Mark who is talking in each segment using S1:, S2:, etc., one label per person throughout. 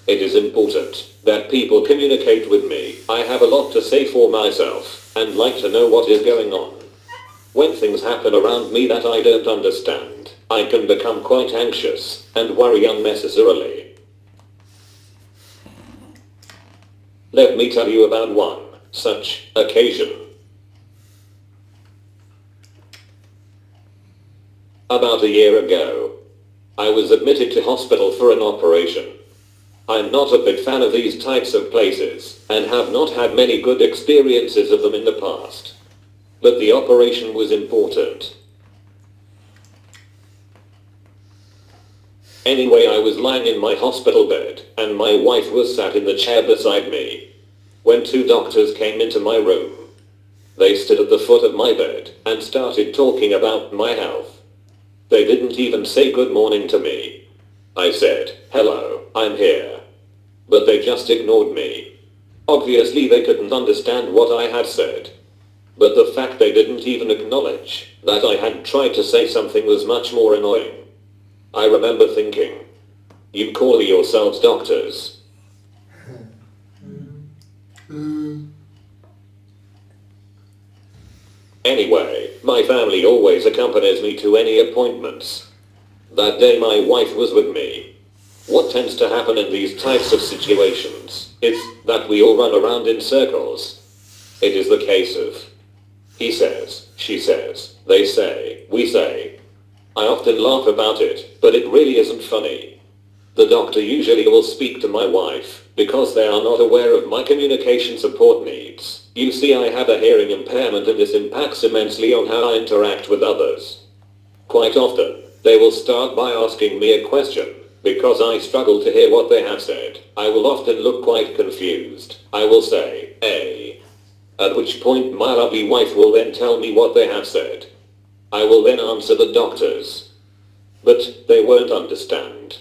S1: It is important that people communicate with me. I have a lot to say for myself and like to know what is going on. When things happen around me that I don't understand, I can become quite anxious and worry unnecessarily. Let me tell you about one such occasion. About a year ago, I was admitted to hospital for an operation. I'm not a big fan of these types of places and have not had many good experiences of them in the past. But the operation was important. Anyway, I was lying in my hospital bed and my wife was sat in the chair beside me when two doctors came into my room. They stood at the foot of my bed and started talking about my health. They didn't even say good morning to me. I said, "Hello, I'm here." But they just ignored me. Obviously they couldn't understand what I had said. But the fact they didn't even acknowledge that I had tried to say something was much more annoying. I remember thinking, you call yourselves doctors. Anyway, my family always accompanies me to any appointments. That day my wife was with me. What tends to happen in these types of situations is that we all run around in circles. It is the case of he says, she says, they say, we say. I often laugh about it, but it really isn't funny. The doctor usually will speak to my wife because they are not aware of my communication support needs. You see, I have a hearing impairment and this impacts immensely on how I interact with others. Quite often, they will start by asking me a question. Because I struggle to hear what they have said, I will often look quite confused. I will say, "Eh?" At which point my lovely wife will then tell me what they have said. I will then answer the doctors. But they won't understand.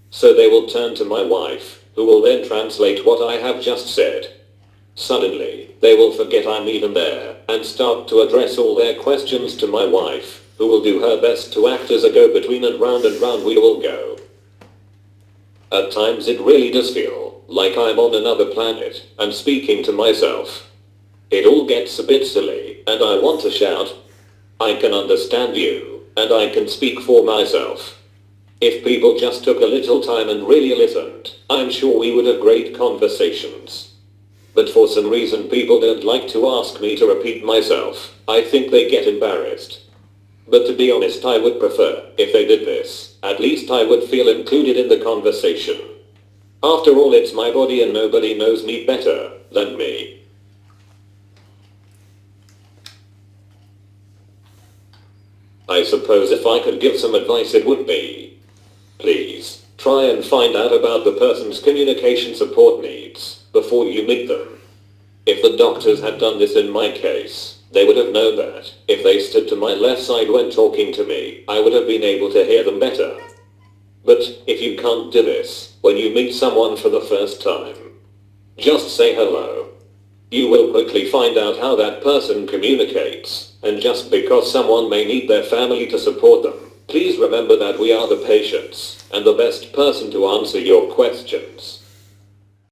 S1: So they will turn to my wife, who will then translate what I have just said. Suddenly, they will forget I'm even there, and start to address all their questions to my wife, who will do her best to act as a go-between, and round we will go. At times it really does feel like I'm on another planet and speaking to myself. It all gets a bit silly and I want to shout, I can understand you and I can speak for myself. If people just took a little time and really listened, I'm sure we would have great conversations. But for some reason people don't like to ask me to repeat myself. I think they get embarrassed. But to be honest, I would prefer if they did this. At least I would feel included in the conversation. After all, it's my body and nobody knows me better than me. I suppose if I could give some advice it would be, please, try and find out about the person's communication support needs before you meet them. If the doctors had done this in my case, they would have known that if they stood to my left side when talking to me, I would have been able to hear them better. But if you can't do this when you meet someone for the first time, just say hello. You will quickly find out how that person communicates, and just because someone may need their family to support them, please remember that we are the patients and the best person to answer your questions.